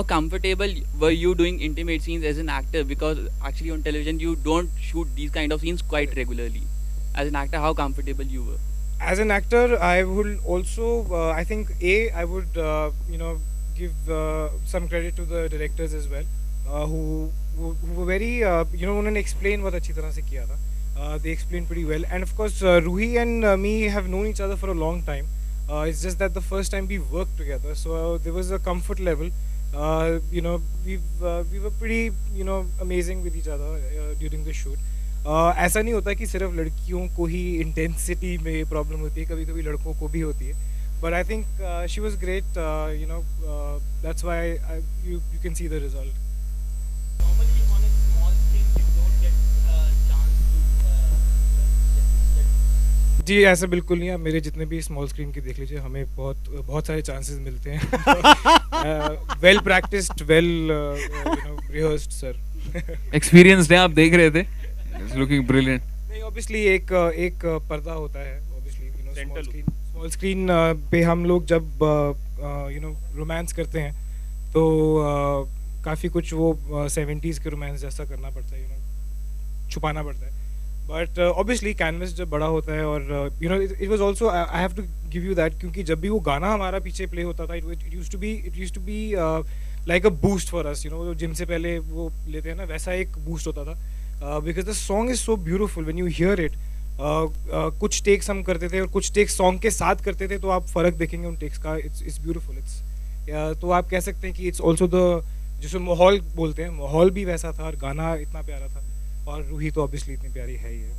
how comfortable were you doing intimate scenes as an actor? Because actually on television you don't shoot these kind of scenes quite regularly. As an actor, how comfortable you were? As an actor, I would also, I think, I would, give some credit to the directors as well, who were very, उन्होंने explain बहुत अच्छी तरह से किया था. They explained pretty well, and of course, Ruhi and me have known each other for a long time. It's just that the first time we worked together, so there was a comfort level. We were pretty, amazing with each other during the shoot. ऐसा नहीं होता कि सिर्फ लड़कियों को ही intensity में problem होती है, कभी कभी लड़कों को भी होती है. But I think she was great, that's why you can see the result. Normally on a small screen you don't get a chance to get जी ऐसा बिल्कुल नहीं है. आप मेरे जितने भी स्मॉल स्क्रीन के देख लीजिए, हमें बहुत बहुत सारे चांसेस मिलते हैं. Well practised, well rehearsed sir. Experienced है, आप देख रहे थे. It's looking brilliant. नहीं, ऑब्वियसली एक पर्दा होता है, ऑब्वियसली Central. स्मॉल स्क्रीन पे हम लोग जब रोमांस करते हैं तो काफ़ी कुछ वो 70s के रोमांस जैसा करना पड़ता है, छुपाना पड़ता है. बट ऑब्वियसली कैनवस जब बड़ा होता है, और it was also, I have to give you that, क्योंकि जब भी वो गाना हमारा पीछे प्ले होता था, it used to be like a boost for us. Gym से पहले वो लेते हैं ना, वैसा एक बूस्ट होता था. Because the song is so beautiful when you here it. कुछ टेक्स हम करते थे और कुछ टेक्स सॉन्ग के साथ करते थे, तो आप फर्क देखेंगे उन टेक्स का. It's beautiful. तो आप कह सकते हैं कि इट्स ऑल्सो द, जिसे माहौल बोलते हैं, माहौल भी वैसा था और गाना इतना प्यारा था, और रूही तो ऑब्वियसली इतनी प्यारी है ही है.